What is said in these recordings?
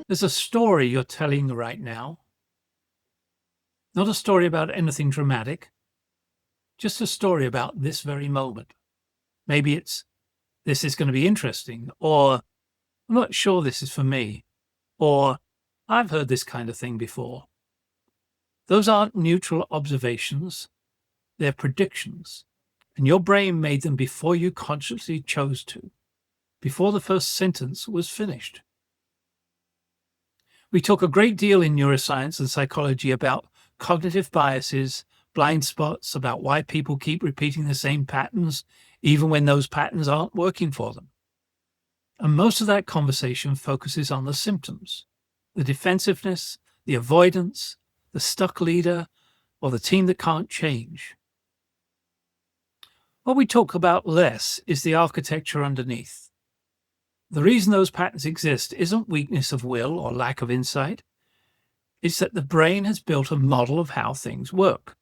There's a story you're telling right now, not a story about anything dramatic, just a story about this very moment. Maybe it's, this is going to be interesting, or I'm not sure this is for me, or I've heard this kind of thing before. Those aren't neutral observations, they're predictions, and your brain made them before you consciously chose to, before the first sentence was finished. We talk a great deal in neuroscience and psychology about cognitive biases, blind spots, about why people keep repeating the same patterns, even when those patterns aren't working for them. And most of that conversation focuses on the symptoms, the defensiveness, the avoidance, the stuck leader, or the team that can't change. What we talk about less is the architecture underneath. The reason those patterns exist isn't weakness of will or lack of insight. It's that the brain has built a model of how things work.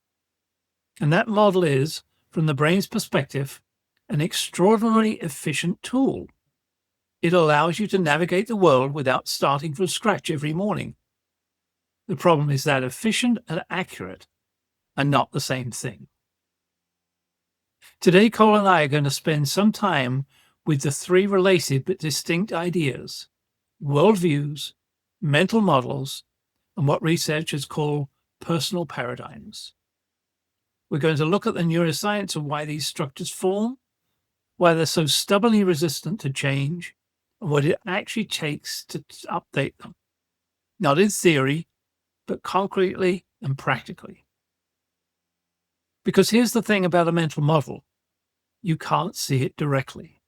And that model is, from the brain's perspective, an extraordinarily efficient tool. It allows you to navigate the world without starting from scratch every morning. The problem is that efficient and accurate are not the same thing. Today, Cole and I are going to spend some time with the three related but distinct ideas: worldviews, mental models, and what researchers call personal paradigms. We're going to look at the neuroscience of why these structures form, why they're so stubbornly resistant to change, and what it actually takes to update them. Not in theory, but concretely and practically. Because here's the thing about a mental model. You can't see it directly.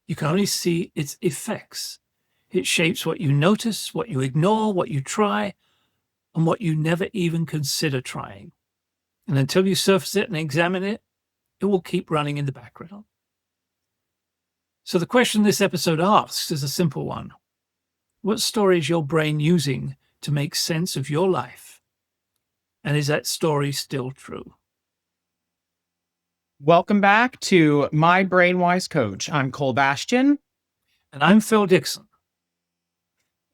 You can only see its effects. It shapes what you notice, what you ignore, what you try, and what you never even consider trying. And until you surface it and examine it, it will keep running in the background. So the question this episode asks is a simple one. What story is your brain using to make sense of your life? And is that story still true? Welcome back to My BrainWise Coach. I'm Cole Bastian. And I'm Phil Dixon.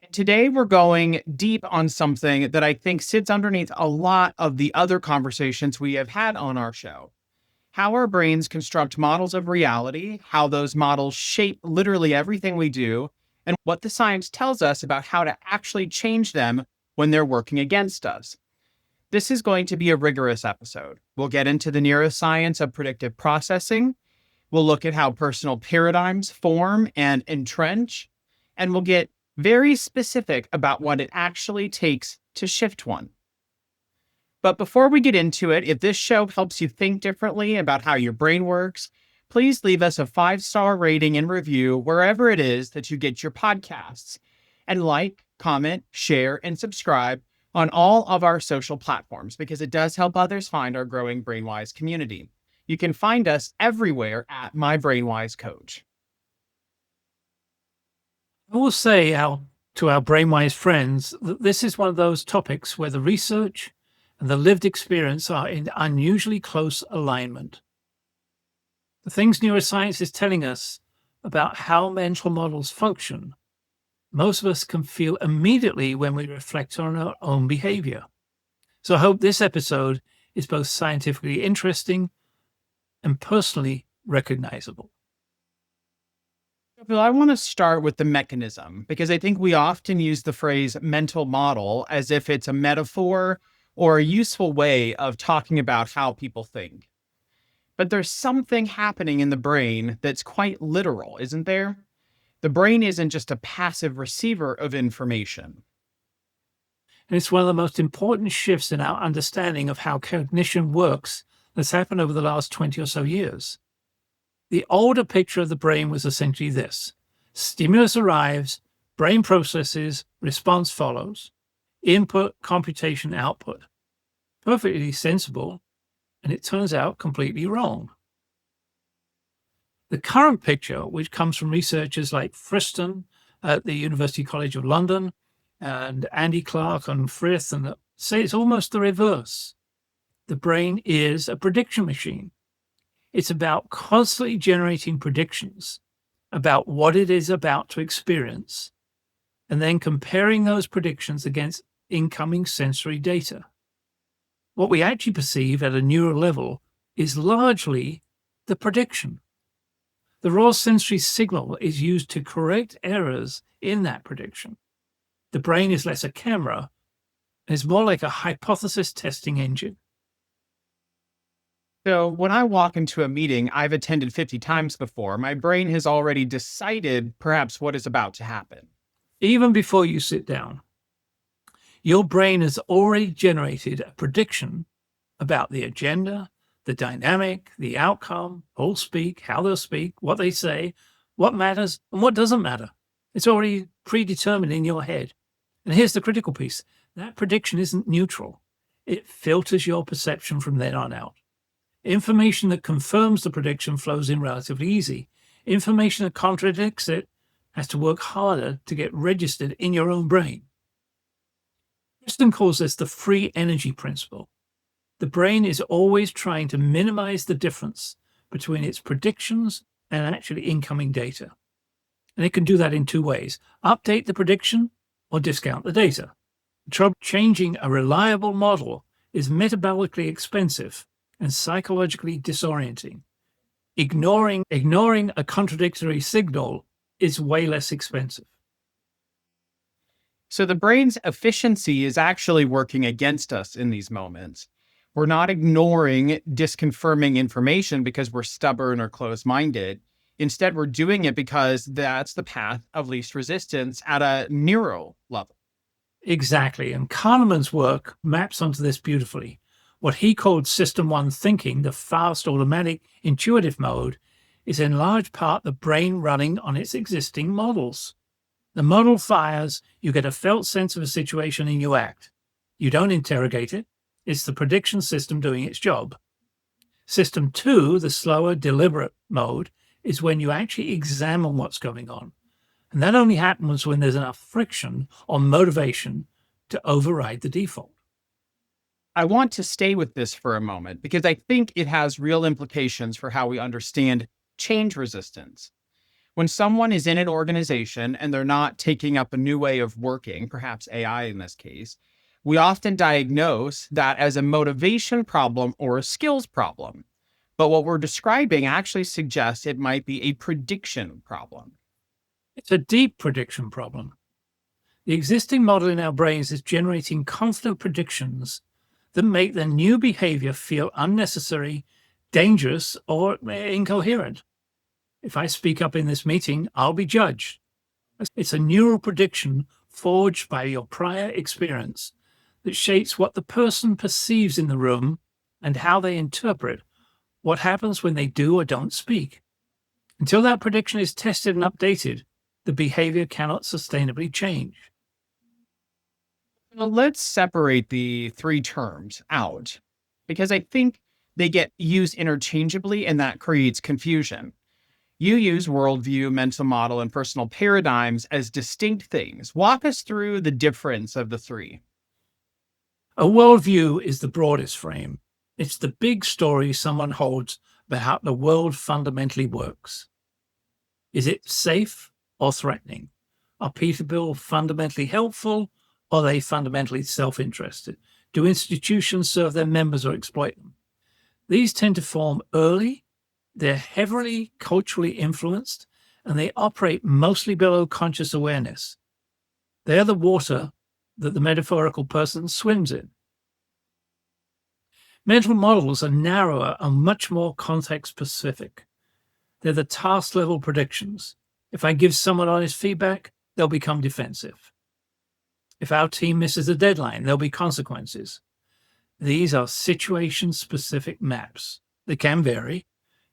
And today we're going deep on something that I think sits underneath a lot of the other conversations we have had on our show. How our brains construct models of reality, how those models shape literally everything we do, and what the science tells us about how to actually change them when they're working against us. This is going to be a rigorous episode. We'll get into the neuroscience of predictive processing. We'll look at how personal paradigms form and entrench. And we'll get very specific about what it actually takes to shift one. But before we get into it, if this show helps you think differently about how your brain works, please leave us a 5-star rating and review wherever it is that you get your podcasts. And like, comment, share, and subscribe on all of our social platforms, because it does help others find our growing BrainWise community. You can find us everywhere at My BrainWise Coach. I will say to our BrainWise friends that this is one of those topics where the research and the lived experience are in unusually close alignment. The things neuroscience is telling us about how mental models function, most of us can feel immediately when we reflect on our own behavior. So I hope this episode is both scientifically interesting and personally recognizable. Bill, I want to start with the mechanism, because I think we often use the phrase mental model as if it's a metaphor or a useful way of talking about how people think. But there's something happening in the brain that's quite literal, isn't there? The brain isn't just a passive receiver of information. And it's one of the most important shifts in our understanding of how cognition works that's happened over the last 20 or so years. The older picture of the brain was essentially this: stimulus arrives, brain processes, response follows, input, computation, output. Perfectly sensible, and it turns out completely wrong. The current picture, which comes from researchers like Friston at the University College of London and Andy Clark and Frith, and say it's almost the reverse. The brain is a prediction machine. It's about constantly generating predictions about what it is about to experience, and then comparing those predictions against incoming sensory data. What we actually perceive at a neural level is largely the prediction. The raw sensory signal is used to correct errors in that prediction. The brain is less a camera and is more like a hypothesis testing engine. So when I walk into a meeting I've attended 50 times before, my brain has already decided perhaps what is about to happen. Even before you sit down, your brain has already generated a prediction about the agenda, the dynamic, the outcome, who'll speak, how they'll speak, what they say, what matters and what doesn't matter. It's already predetermined in your head. And here's the critical piece. That prediction isn't neutral. It filters your perception from then on out. Information that confirms the prediction flows in relatively easy. Information that contradicts it has to work harder to get registered in your own brain. Friston calls this the free energy principle. The brain is always trying to minimize the difference between its predictions and actually incoming data. And it can do that in two ways: update the prediction or discount the data. The trouble changing a reliable model is metabolically expensive and psychologically disorienting. Ignoring a contradictory signal is way less expensive. So the brain's efficiency is actually working against us in these moments. We're not ignoring disconfirming information because we're stubborn or closed-minded. Instead, we're doing it because that's the path of least resistance at a neural level. Exactly. And Kahneman's work maps onto this beautifully. What he called System 1 thinking, the fast, automatic, intuitive mode, is in large part the brain running on its existing models. The model fires, you get a felt sense of a situation and you act. You don't interrogate it. It's the prediction system doing its job. System 2, the slower, deliberate mode, is when you actually examine what's going on. And that only happens when there's enough friction or motivation to override the default. I want to stay with this for a moment because I think it has real implications for how we understand change resistance. When someone is in an organization and they're not taking up a new way of working, perhaps AI in this case, we often diagnose that as a motivation problem or a skills problem. But what we're describing actually suggests it might be a prediction problem. It's a deep prediction problem. The existing model in our brains is generating confident predictions that make the new behavior feel unnecessary, dangerous, or incoherent. If I speak up in this meeting, I'll be judged. It's a neural prediction forged by your prior experience that shapes what the person perceives in the room and how they interpret what happens when they do or don't speak. Until that prediction is tested and updated, the behavior cannot sustainably change. Well, let's separate the three terms out because I think they get used interchangeably and that creates confusion. You use worldview, mental model, and personal paradigms as distinct things. Walk us through the difference of the three. A worldview is the broadest frame. It's the big story someone holds about how the world fundamentally works. Is it safe or threatening? Are people fundamentally helpful or are they fundamentally self-interested? Do institutions serve their members or exploit them? These tend to form early, they're heavily culturally influenced, and they operate mostly below conscious awareness. They are the water that the metaphorical person swims in. Mental models are narrower and much more context-specific. They're the task-level predictions. If I give someone honest feedback, they'll become defensive. If our team misses a deadline, there'll be consequences. These are situation-specific maps. They can vary.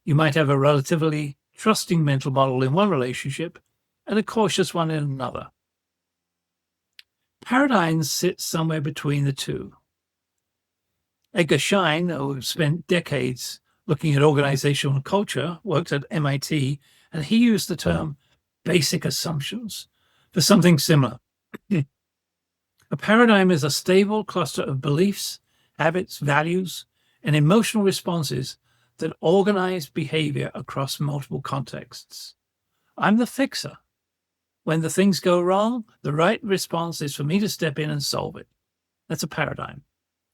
You might have a relatively trusting mental model in one relationship and a cautious one in another. Paradigms sit somewhere between the two. Edgar Schein, who spent decades looking at organizational culture, worked at MIT, and he used the term basic assumptions for something similar. A paradigm is a stable cluster of beliefs, habits, values, and emotional responses that organize behavior across multiple contexts. I'm the fixer. When the things go wrong, the right response is for me to step in and solve it. That's a paradigm.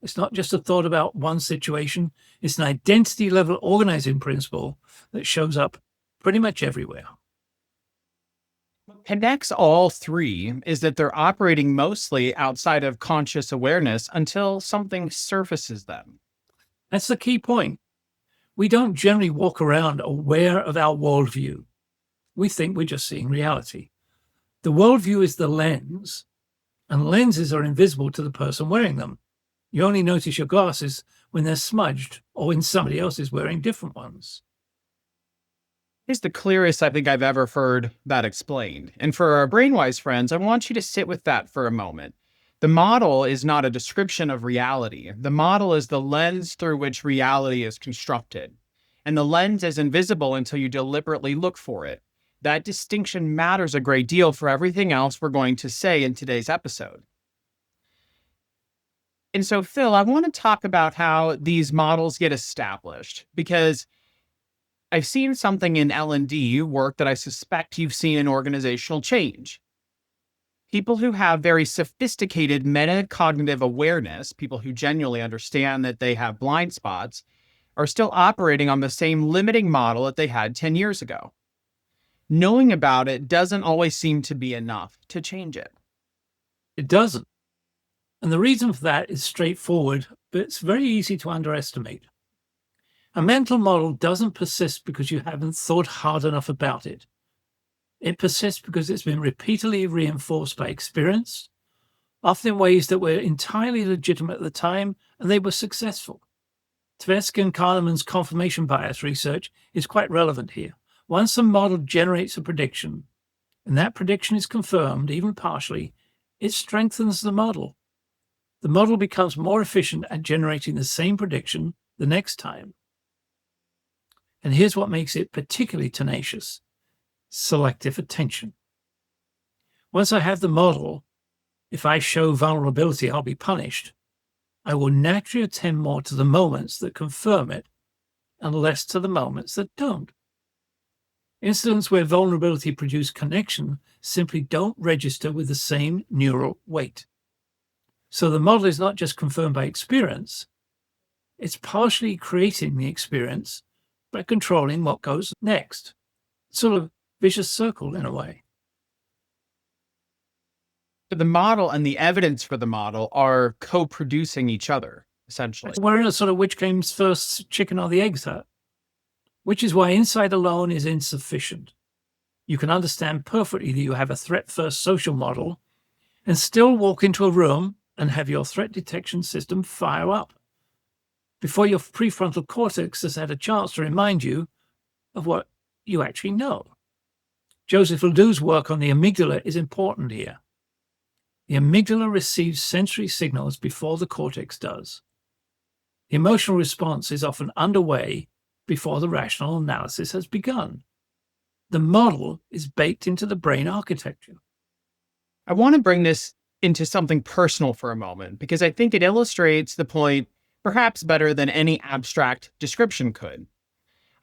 It's not just a thought about one situation. It's an identity-level organizing principle that shows up pretty much everywhere. What connects all three is that they're operating mostly outside of conscious awareness until something surfaces them. That's the key point. We don't generally walk around aware of our worldview. We think we're just seeing reality. The worldview is the lens, and lenses are invisible to the person wearing them. You only notice your glasses when they're smudged or when somebody else is wearing different ones. It's the clearest I think I've ever heard that explained. And for our BrainWise friends, I want you to sit with that for a moment. The model is not a description of reality. The model is the lens through which reality is constructed. And the lens is invisible until you deliberately look for it. That distinction matters a great deal for everything else we're going to say in today's episode. And so, Phil, I want to talk about how these models get established, because I've seen something in L&D work that I suspect you've seen in organizational change. People who have very sophisticated metacognitive awareness, people who genuinely understand that they have blind spots, are still operating on the same limiting model that they had 10 years ago. Knowing about it doesn't always seem to be enough to change it. It doesn't. And the reason for that is straightforward, but it's very easy to underestimate. A mental model doesn't persist because you haven't thought hard enough about it. It persists because it's been repeatedly reinforced by experience, often in ways that were entirely legitimate at the time, and they were successful. Tversky and Kahneman's confirmation bias research is quite relevant here. Once a model generates a prediction, and that prediction is confirmed, even partially, it strengthens the model. The model becomes more efficient at generating the same prediction the next time. And here's what makes it particularly tenacious: selective attention. Once I have the model, if I show vulnerability, I'll be punished. I will naturally attend more to the moments that confirm it and less to the moments that don't. Incidents where vulnerability produces connection simply don't register with the same neural weight. So the model is not just confirmed by experience, it's partially creating the experience by controlling what goes next. Sort of vicious circle in a way. The model and the evidence for the model are co-producing each other, essentially. We're in a sort of which came first, chicken or the eggs hut, which is why insight alone is insufficient. You can understand perfectly that you have a threat-first social model and still walk into a room and have your threat detection system fire up before your prefrontal cortex has had a chance to remind you of what you actually know. Joseph Ledoux's work on the amygdala is important here. The amygdala receives sensory signals before the cortex does. The emotional response is often underway before the rational analysis has begun. The model is baked into the brain architecture. I want to bring this into something personal for a moment, because I think it illustrates the point perhaps better than any abstract description could.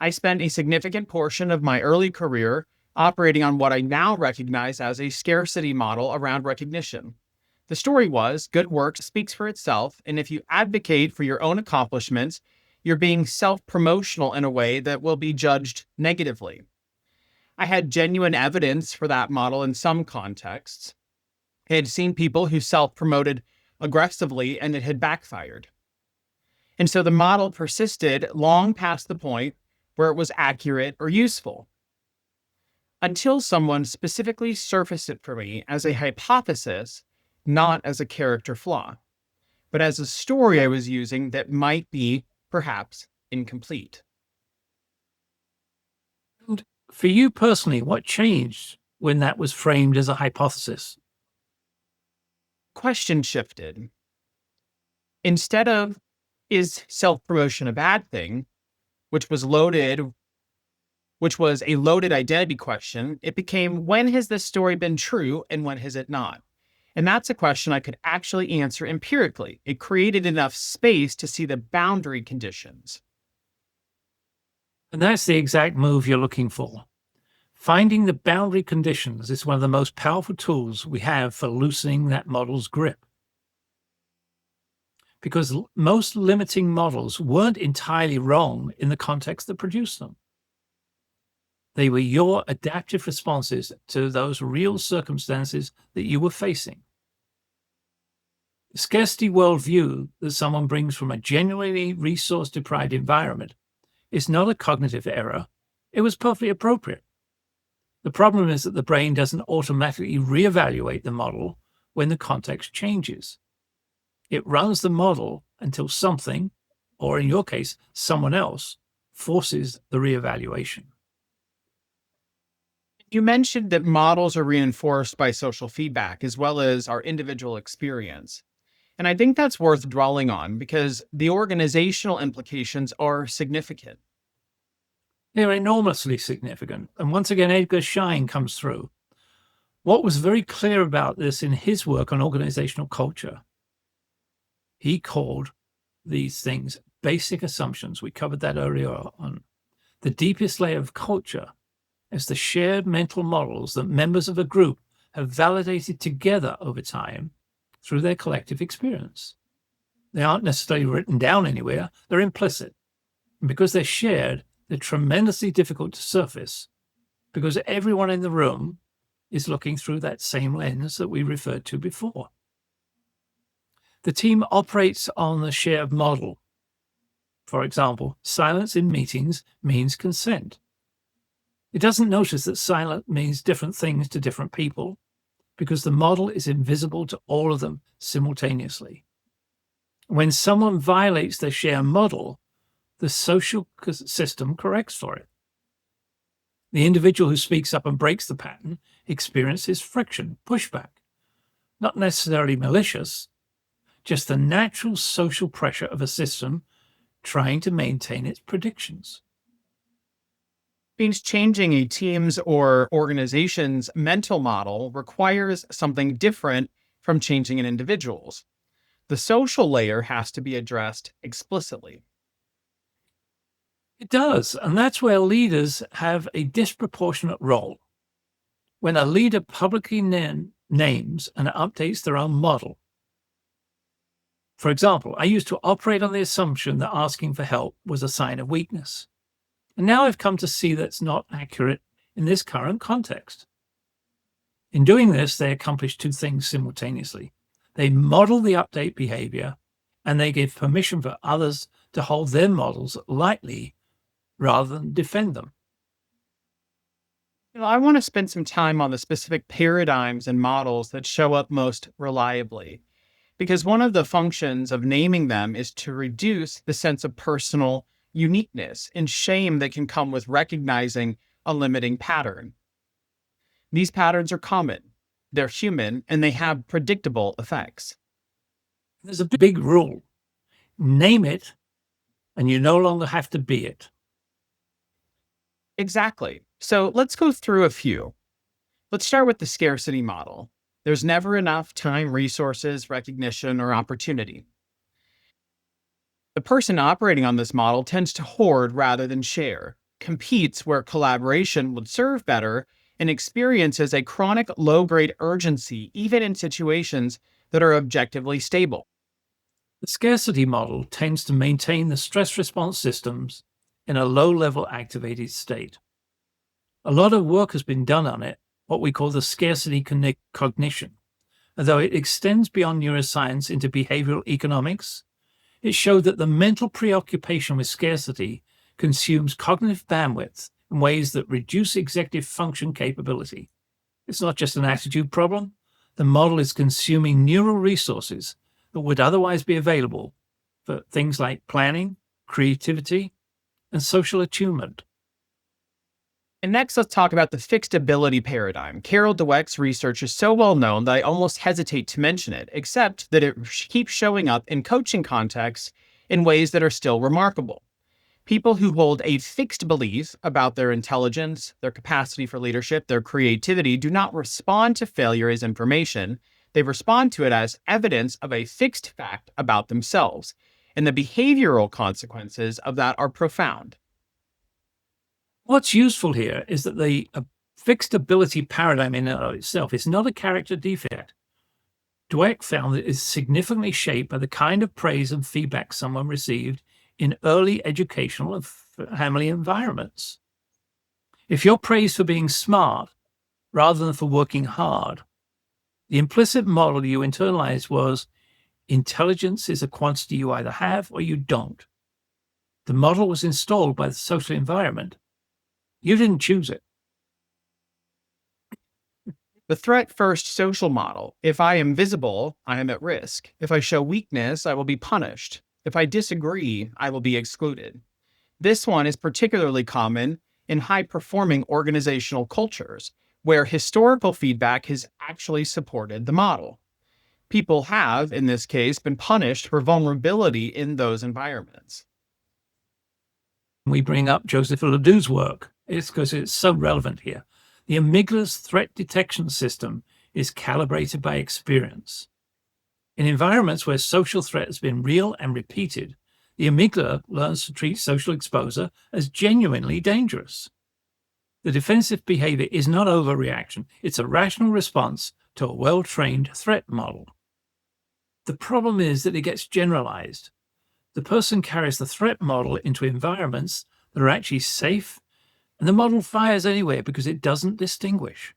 I spent a significant portion of my early career operating on what I now recognize as a scarcity model around recognition. The story was, good work speaks for itself, and if you advocate for your own accomplishments, you're being self-promotional in a way that will be judged negatively. I had genuine evidence for that model in some contexts. I had seen people who self-promoted aggressively and it had backfired. And so the model persisted long past the point where it was accurate or useful, until someone specifically surfaced it for me as a hypothesis, not as a character flaw, but as a story I was using that might be perhaps incomplete. And for you personally, what changed when that was framed as a hypothesis? Question shifted. Instead of, is self-promotion a bad thing, which was a loaded identity question, it became, when has this story been true and when has it not? And that's a question I could actually answer empirically. It created enough space to see the boundary conditions. And that's the exact move you're looking for. Finding the boundary conditions is one of the most powerful tools we have for loosening that model's grip. Because most limiting models weren't entirely wrong in the context that produced them. They were your adaptive responses to those real circumstances that you were facing. The scarcity worldview that someone brings from a genuinely resource-deprived environment is not a cognitive error. It was perfectly appropriate. The problem is that the brain doesn't automatically reevaluate the model when the context changes. It runs the model until something, or in your case, someone else, forces the reevaluation. You mentioned that models are reinforced by social feedback as well as our individual experience. And I think that's worth dwelling on because the organizational implications are significant. They're enormously significant. And once again, Edgar Schein comes through. What was very clear about this in his work on organizational culture, he called these things basic assumptions. We covered that earlier on. The deepest layer of culture is the shared mental models that members of a group have validated together over time through their collective experience. They aren't necessarily written down anywhere, they're implicit. And because they're shared, they're tremendously difficult to surface because everyone in the room is looking through that same lens that we referred to before. The team operates on the shared model. For example, silence in meetings means consent. It doesn't notice that silent means different things to different people because the model is invisible to all of them simultaneously. When someone violates their shared model, the social system corrects for it. The individual who speaks up and breaks the pattern experiences friction, pushback, not necessarily malicious, just the natural social pressure of a system trying to maintain its predictions. Means changing a team's or organization's mental model requires something different from changing an individual's. The social layer has to be addressed explicitly. It does, and that's where leaders have a disproportionate role. When a leader publicly names and updates their own model. For example, I used to operate on the assumption that asking for help was a sign of weakness. And now I've come to see that's not accurate in this current context. In doing this, they accomplish two things simultaneously. They model the update behavior, and they give permission for others to hold their models lightly rather than defend them. I want to spend some time on the specific paradigms and models that show up most reliably, because one of the functions of naming them is to reduce the sense of personal uniqueness and shame that can come with recognizing a limiting pattern. These patterns are common, they're human, and they have predictable effects. There's a big rule. Name it, and you no longer have to be it. Exactly. So let's go through a few. Let's start with the scarcity model. There's never enough time, resources, recognition, or opportunity. The person operating on this model tends to hoard rather than share, competes where collaboration would serve better, and experiences a chronic low-grade urgency even in situations that are objectively stable. The scarcity model tends to maintain the stress response systems in a low-level activated state. A lot of work has been done on it, what we call the scarcity cognition. Although it extends beyond neuroscience into behavioral economics, it showed that the mental preoccupation with scarcity consumes cognitive bandwidth in ways that reduce executive function capability. It's not just an attitude problem. The model is consuming neural resources that would otherwise be available for things like planning, creativity, and social attunement. And next, let's talk about the fixed ability paradigm. Carol Dweck's research is so well known that I almost hesitate to mention it, except that it keeps showing up in coaching contexts in ways that are still remarkable. People who hold a fixed belief about their intelligence, their capacity for leadership, their creativity do not respond to failure as information. They respond to it as evidence of a fixed fact about themselves. And the behavioral consequences of that are profound. What's useful here is that the fixed ability paradigm in and of itself is not a character defect. Dweck found that it is significantly shaped by the kind of praise and feedback someone received in early educational and family environments. If you're praised for being smart rather than for working hard, the implicit model you internalized was intelligence is a quantity you either have or you don't. The model was installed by the social environment. You didn't choose it. The threat-first social model. If I am visible, I am at risk. If I show weakness, I will be punished. If I disagree, I will be excluded. This one is particularly common in high-performing organizational cultures, where historical feedback has actually supported the model. People have, in this case, been punished for vulnerability in those environments. We bring up Joseph Ledoux's work. It's because it's so relevant here. The amygdala's threat detection system is calibrated by experience. In environments where social threat has been real and repeated, the amygdala learns to treat social exposure as genuinely dangerous. The defensive behavior is not overreaction, it's a rational response to a well-trained threat model. The problem is that it gets generalized. The person carries the threat model into environments that are actually safe, and the model fires anyway because it doesn't distinguish.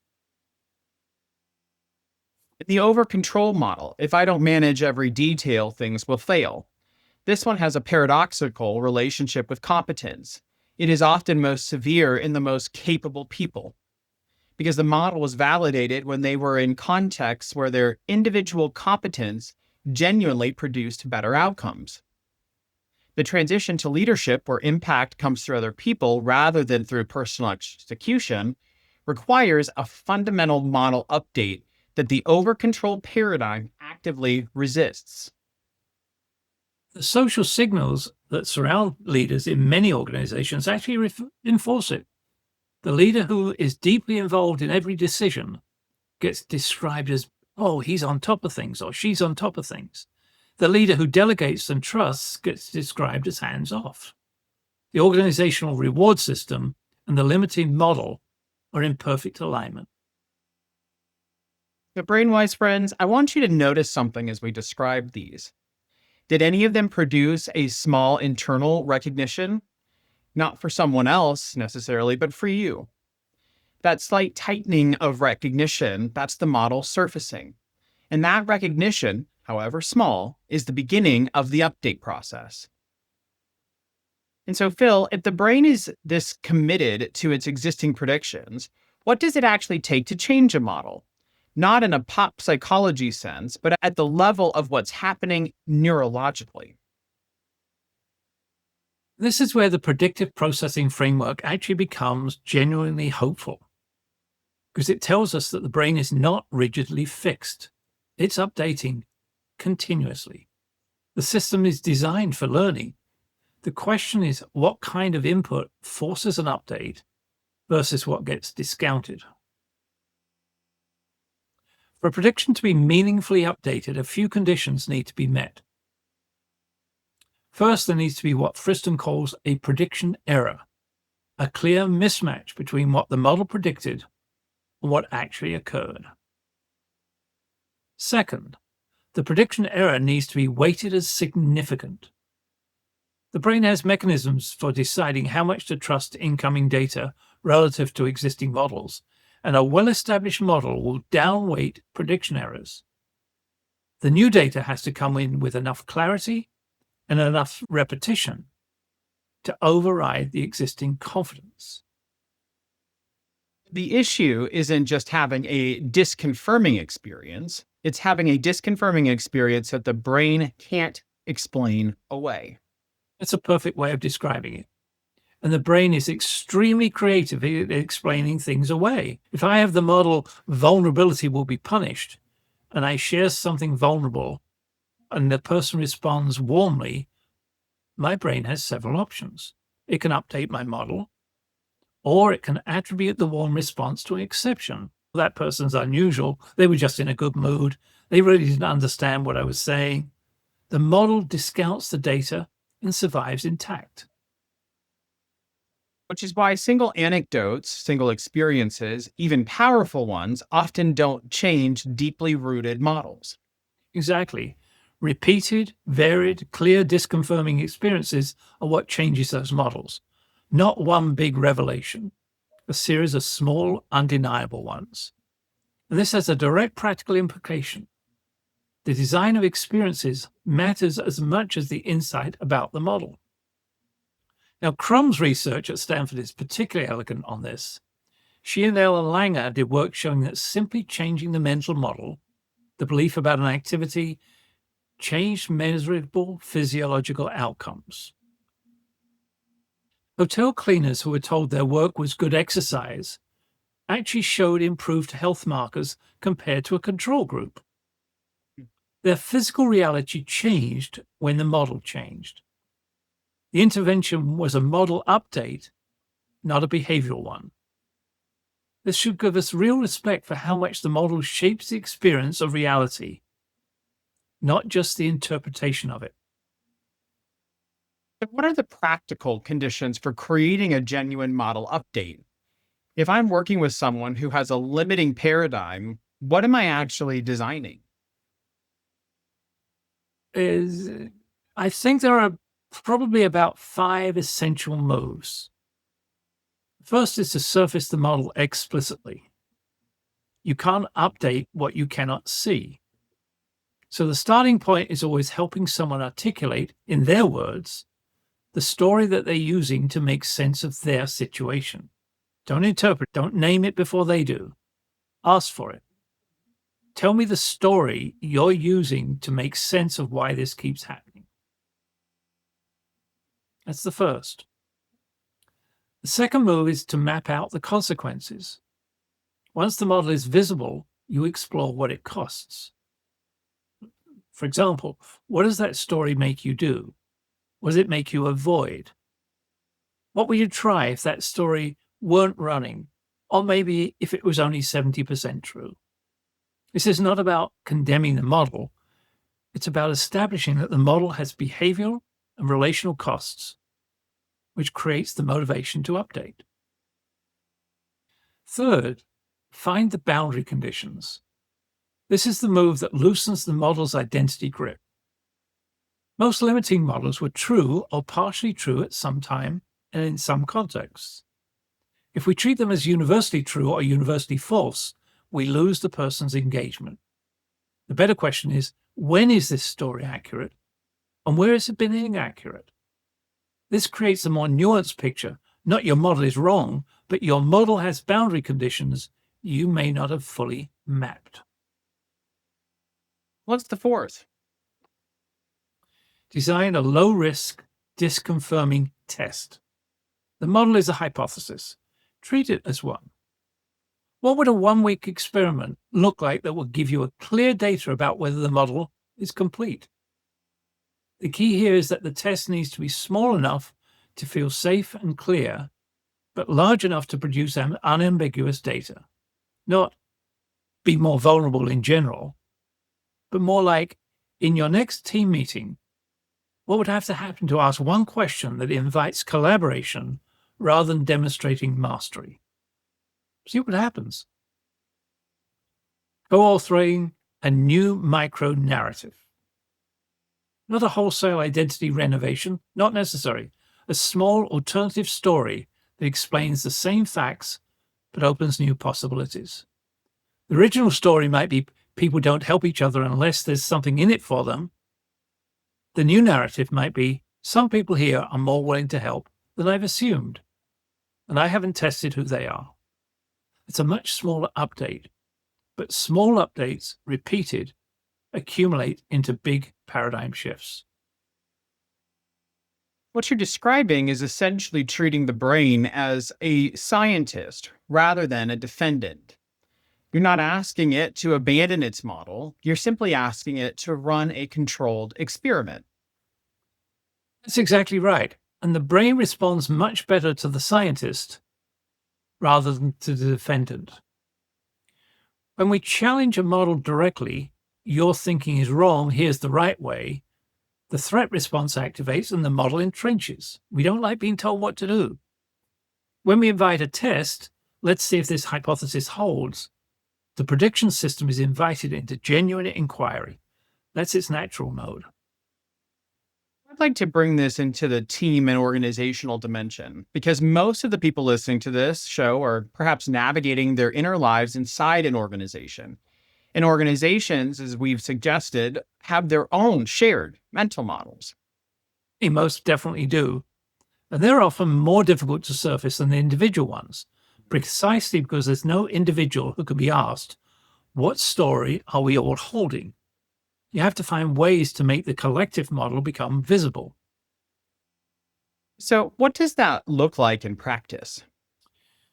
The over-control model. If I don't manage every detail, things will fail. This one has a paradoxical relationship with competence. It is often most severe in the most capable people, because the model was validated when they were in contexts where their individual competence genuinely produced better outcomes. The transition to leadership, where impact comes through other people rather than through personal execution, requires a fundamental model update that the over-control paradigm actively resists. The social signals that surround leaders in many organizations actually enforce it. The leader who is deeply involved in every decision gets described as, oh, he's on top of things, or she's on top of things. The leader who delegates and trusts gets described as hands-off. The organizational reward system and the limiting model are in perfect alignment. But BrainWise friends, I want you to notice something as we describe these. Did any of them produce a small internal recognition? Not for someone else necessarily, but for you. That slight tightening of recognition, that's the model surfacing. And that recognition, however small, is the beginning of the update process. And so, Phil, if the brain is this committed to its existing predictions, what does it actually take to change a model? Not in a pop psychology sense, but at the level of what's happening neurologically. This is where the predictive processing framework actually becomes genuinely hopeful, because it tells us that the brain is not rigidly fixed. It's updating continuously. The system is designed for learning. The question is what kind of input forces an update versus what gets discounted. For a prediction to be meaningfully updated, a few conditions need to be met. First, there needs to be what Friston calls a prediction error, a clear mismatch between what the model predicted and what actually occurred. Second, the prediction error needs to be weighted as significant. The brain has mechanisms for deciding how much to trust incoming data relative to existing models, and a well-established model will downweight prediction errors. The new data has to come in with enough clarity and enough repetition to override the existing confidence. The issue isn't just having a disconfirming experience, it's having a disconfirming experience that the brain can't explain away. That's a perfect way of describing it. And the brain is extremely creative at explaining things away. If I have the model vulnerability will be punished, and I share something vulnerable, and the person responds warmly, my brain has several options. It can update my model, or it can attribute the warm response to an exception. That person's unusual. They were just in a good mood. They really didn't understand what I was saying. The model discounts the data and survives intact. Which is why single anecdotes, single experiences, even powerful ones, often don't change deeply rooted models. Exactly. Repeated, varied, clear, disconfirming experiences are what changes those models. Not one big revelation, a series of small, undeniable ones. And this has a direct practical implication. The design of experiences matters as much as the insight about the model. Now, Crumb's research at Stanford is particularly elegant on this. She and Ella Langer did work showing that simply changing the mental model, the belief about an activity, changed measurable physiological outcomes. Hotel cleaners who were told their work was good exercise actually showed improved health markers compared to a control group. Their physical reality changed when the model changed. The intervention was a model update, not a behavioral one. This should give us real respect for how much the model shapes the experience of reality, not just the interpretation of it. But what are the practical conditions for creating a genuine model update? If I'm working with someone who has a limiting paradigm, what am I actually designing? I think there are probably about 5 essential moves. First is to surface the model explicitly. You can't update what you cannot see. So the starting point is always helping someone articulate, in their words, the story that they're using to make sense of their situation. Don't interpret, don't name it before they do. Ask for it. Tell me the story you're using to make sense of why this keeps happening. That's the first. The second move is to map out the consequences. Once the model is visible, you explore what it costs. For example, what does that story make you do? What does it make you avoid? What would you try if that story weren't running, or maybe if it was only 70% true? This is not about condemning the model. It's about establishing that the model has behavioral and relational costs, which creates the motivation to update. Third, find the boundary conditions. This is the move that loosens the model's identity grip. Most limiting models were true or partially true at some time and in some contexts. If we treat them as universally true or universally false, we lose the person's engagement. The better question is, when is this story accurate and where has it been inaccurate? This creates a more nuanced picture. Not your model is wrong, but your model has boundary conditions you may not have fully mapped. What's the fourth? Design a low-risk, disconfirming test. The model is a hypothesis. Treat it as one. What would a one-week experiment look like that would give you a clear data about whether the model is complete? The key here is that the test needs to be small enough to feel safe and clear, but large enough to produce unambiguous data. Not be more vulnerable in general, but more like, in your next team meeting, what would have to happen to ask one question that invites collaboration rather than demonstrating mastery? See what happens. Co-authoring a new micro-narrative. Not a wholesale identity renovation, not necessary. A small alternative story that explains the same facts but opens new possibilities. The original story might be people don't help each other unless there's something in it for them. The new narrative might be some people here are more willing to help than I've assumed, and I haven't tested who they are. It's a much smaller update, but small updates, repeated, accumulate into big paradigm shifts. What you're describing is essentially treating the brain as a scientist rather than a defendant. You're not asking it to abandon its model. You're simply asking it to run a controlled experiment. That's exactly right. And the brain responds much better to the scientist rather than to the defendant. When we challenge a model directly, your thinking is wrong, here's the right way, the threat response activates and the model entrenches. We don't like being told what to do. When we invite a test, let's see if this hypothesis holds. The prediction system is invited into genuine inquiry. That's its natural mode. I'd like to bring this into the team and organizational dimension because most of the people listening to this show are perhaps navigating their inner lives inside an organization. And organizations, as we've suggested, have their own shared mental models. They most definitely do. And they're often more difficult to surface than the individual ones, precisely because there's no individual who can be asked, what story are we all holding? You have to find ways to make the collective model become visible. So, what does that look like in practice?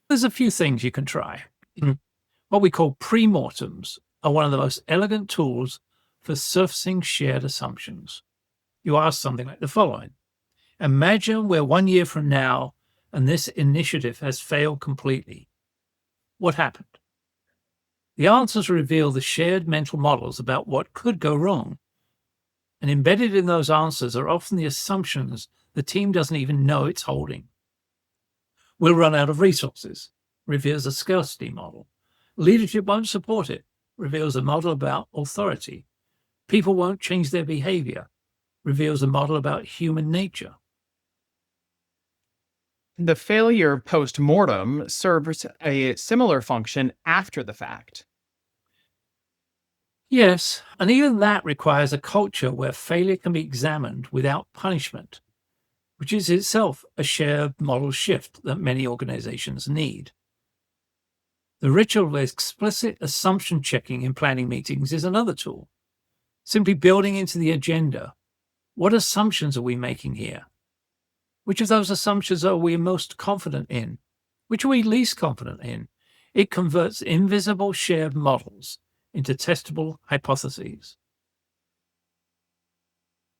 There's a few things you can try. What we call pre-mortems are one of the most elegant tools for surfacing shared assumptions. You ask something like the following. Imagine we're 1 year from now and this initiative has failed completely. What happened? The answers reveal the shared mental models about what could go wrong. And embedded in those answers are often the assumptions the team doesn't even know it's holding. We'll run out of resources, reveals a scarcity model. Leadership won't support it, reveals a model about authority. People won't change their behavior, reveals a model about human nature. The failure post-mortem serves a similar function after the fact. Yes, and even that requires a culture where failure can be examined without punishment, which is itself a shared model shift that many organizations need. The ritual of explicit assumption checking in planning meetings is another tool. Simply building into the agenda, what assumptions are we making here? Which of those assumptions are we most confident in? Which are we least confident in? It converts invisible shared models into testable hypotheses.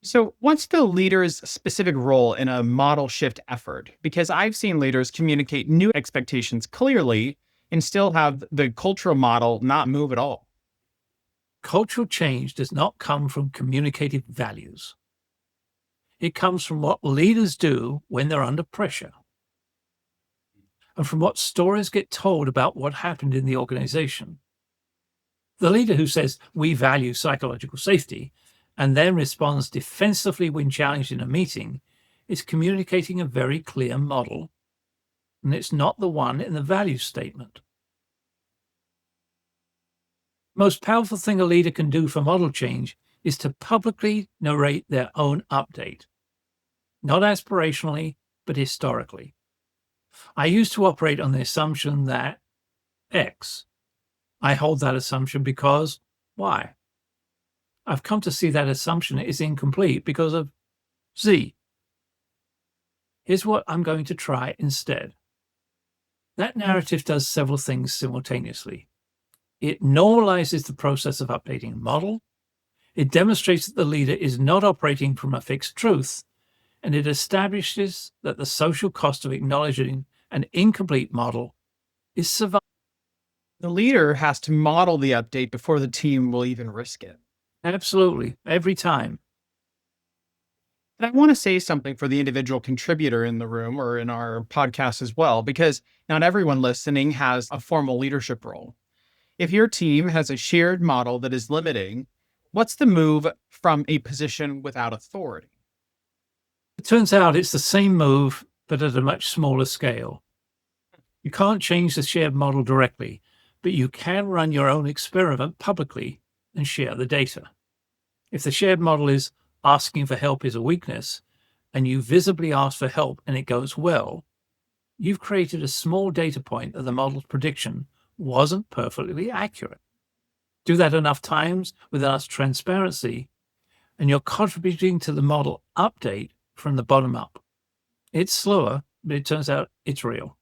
So, what's the leader's specific role in a model shift effort? Because I've seen leaders communicate new expectations clearly and still have the cultural model not move at all. Cultural change does not come from communicated values. It comes from what leaders do when they're under pressure, and from what stories get told about what happened in the organization. The leader who says, we value psychological safety, and then responds defensively when challenged in a meeting, is communicating a very clear model, and it's not the one in the value statement. The most powerful thing a leader can do for model change is to publicly narrate their own update. Not aspirationally, but historically. I used to operate on the assumption that X. I hold that assumption because Y. I've come to see that assumption is incomplete because of Z. Here's what I'm going to try instead. That narrative does several things simultaneously. It normalizes the process of updating a model. It demonstrates that the leader is not operating from a fixed truth, and it establishes that the social cost of acknowledging an incomplete model is survival. The leader has to model the update before the team will even risk it. Absolutely, every time. And I want to say something for the individual contributor in the room or in our podcast as well, because not everyone listening has a formal leadership role. If your team has a shared model that is limiting, what's the move from a position without authority? It turns out it's the same move, but at a much smaller scale. You can't change the shared model directly, but you can run your own experiment publicly and share the data. If the shared model is asking for help is a weakness, and you visibly ask for help and it goes well, you've created a small data point that the model's prediction wasn't perfectly accurate. Do that enough times with enough transparency, and you're contributing to the model update from the bottom up. It's slower, but it turns out it's real.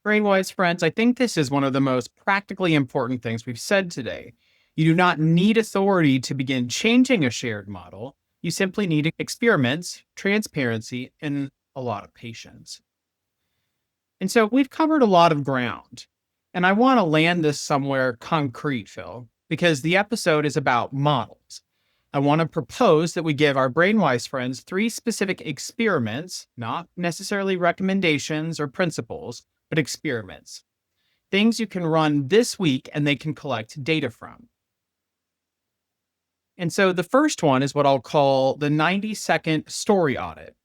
BrainWise friends, I think this is one of the most practically important things we've said today. You do not need authority to begin changing a shared model. You simply need experiments, transparency, and a lot of patience. And so we've covered a lot of ground, and I want to land this somewhere concrete, Phil, because the episode is about models. I want to propose that we give our BrainWise friends 3 specific experiments, not necessarily recommendations or principles, but experiments. Things you can run this week and they can collect data from. And so the first one is what I'll call the 90-second story audit.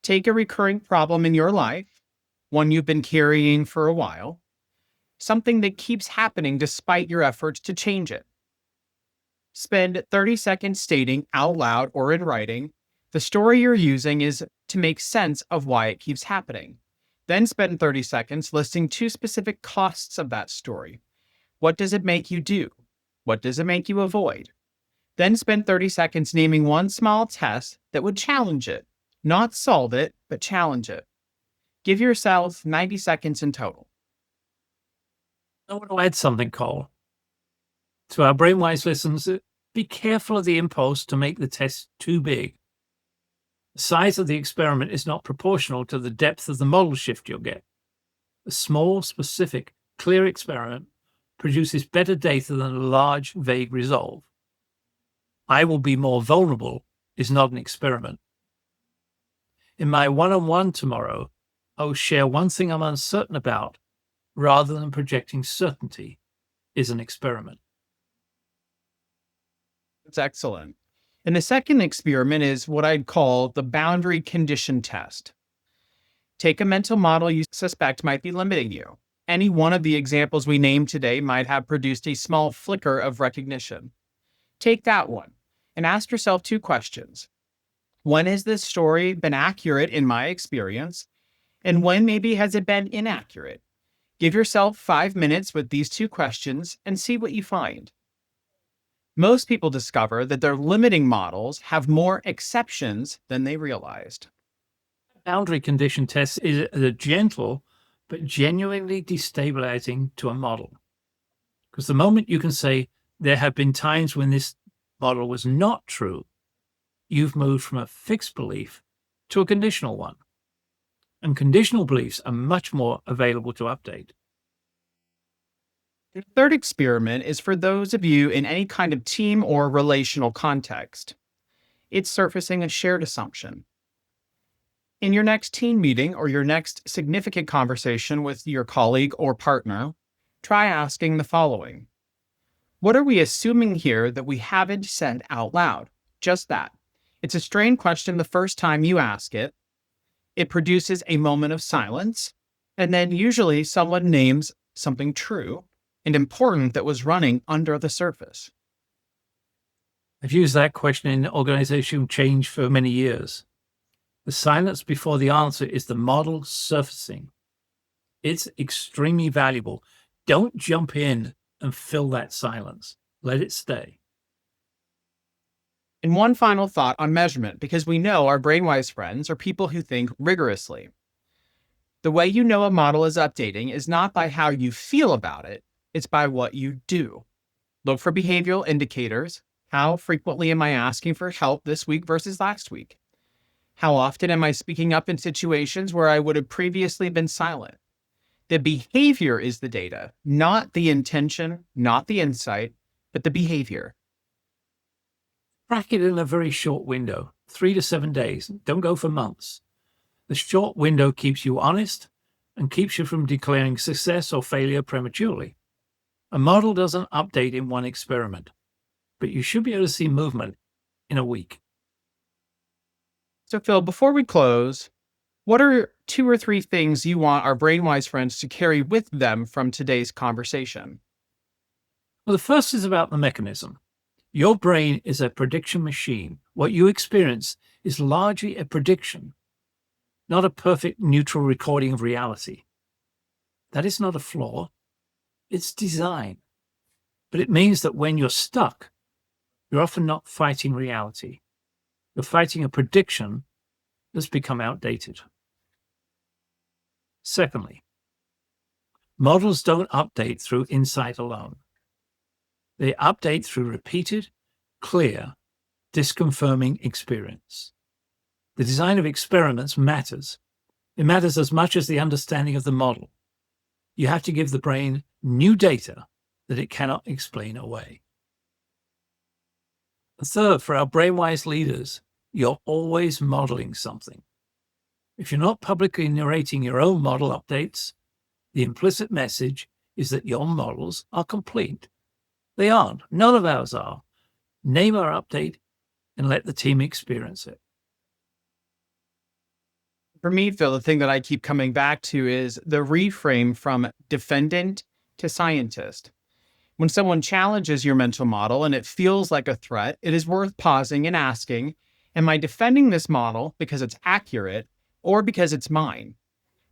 Take a recurring problem in your life, one you've been carrying for a while, something that keeps happening despite your efforts to change it. Spend 30 seconds stating out loud or in writing the story you're using is to make sense of why it keeps happening. Then spend 30 seconds listing 2 specific costs of that story. What does it make you do? What does it make you avoid? Then spend 30 seconds naming one small test that would challenge it. Not solve it, but challenge it. Give yourself 90 seconds in total. I want to add something, Cole. To our BrainWise listeners, be careful of the impulse to make the test too big. The size of the experiment is not proportional to the depth of the model shift you'll get. A small, specific, clear experiment produces better data than a large, vague resolve. I will be more vulnerable is not an experiment. In my one-on-one tomorrow, I will share one thing I'm uncertain about rather than projecting certainty is an experiment. That's excellent. And the second experiment is what I'd call the boundary condition test. Take a mental model you suspect might be limiting you. Any one of the examples we named today might have produced a small flicker of recognition. Take that one and ask yourself 2 questions. When has this story been accurate in my experience? And when maybe has it been inaccurate? Give yourself 5 minutes with these 2 questions and see what you find. Most people discover that their limiting models have more exceptions than they realized. Boundary condition test is a gentle but genuinely destabilizing to a model. Because the moment you can say, there have been times when this model was not true, you've moved from a fixed belief to a conditional one. And conditional beliefs are much more available to update. The third experiment is for those of you in any kind of team or relational context. It's surfacing a shared assumption. In your next team meeting or your next significant conversation with your colleague or partner, try asking the following. What are we assuming here that we haven't said out loud? Just that. It's a strained question the first time you ask it. It produces a moment of silence, and then usually someone names something true and important that was running under the surface. I've used that question in organizational change for many years. The silence before the answer is the model surfacing. It's extremely valuable. Don't jump in and fill that silence. Let it stay. And one final thought on measurement, because we know our BrainWise friends are people who think rigorously. The way you know a model is updating is not by how you feel about it, it's by what you do. Look for behavioral indicators. How frequently am I asking for help this week versus last week? How often am I speaking up in situations where I would have previously been silent? The behavior is the data, not the intention, not the insight, but the behavior. Track it in a very short window, 3 to 7 days. Don't go for months. The short window keeps you honest and keeps you from declaring success or failure prematurely. A model doesn't update in one experiment, but you should be able to see movement in a week. So Phil, before we close, what are 2 or 3 things you want our BrainWise friends to carry with them from today's conversation? Well, the first is about the mechanism. Your brain is a prediction machine. What you experience is largely a prediction, not a perfect neutral recording of reality. That is not a flaw. It's design. But it means that when you're stuck, you're often not fighting reality. You're fighting a prediction that's become outdated. Secondly, models don't update through insight alone. They update through repeated, clear, disconfirming experience. The design of experiments matters. It matters as much as the understanding of the model. You have to give the brain new data that it cannot explain away. Third, for our BrainWise leaders, you're always modeling something. If you're not publicly narrating your own model updates, the implicit message is that your models are complete. They aren't. None of ours are. Name our update and let the team experience it. For me, Phil, the thing that I keep coming back to is the reframe from defendant to scientist. When someone challenges your mental model and it feels like a threat, it is worth pausing and asking, am I defending this model because it's accurate or because it's mine?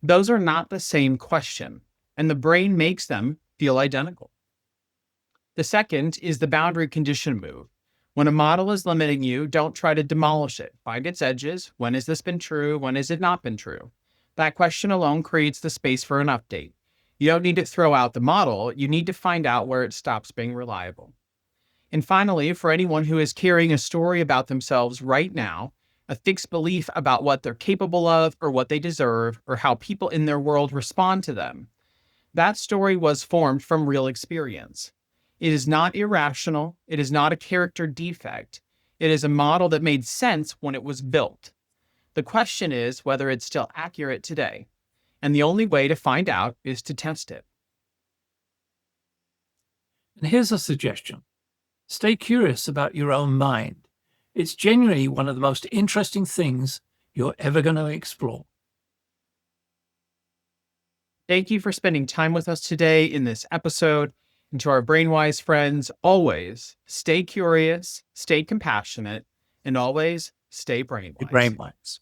Those are not the same question, and the brain makes them feel identical. The second is the boundary condition move. When a model is limiting you, don't try to demolish it. Find its edges. When has this been true? When has it not been true? That question alone creates the space for an update. You don't need to throw out the model. You need to find out where it stops being reliable. And finally, for anyone who is carrying a story about themselves right now, a fixed belief about what they're capable of or what they deserve or how people in their world respond to them, that story was formed from real experience. It is not irrational. It is not a character defect. It is a model that made sense when it was built. The question is whether it's still accurate today. And the only way to find out is to test it. And here's a suggestion. Stay curious about your own mind. It's genuinely one of the most interesting things you're ever going to explore. Thank you for spending time with us today in this episode. And to our BrainWise friends, always stay curious, stay compassionate, and always stay BrainWise. BrainWise.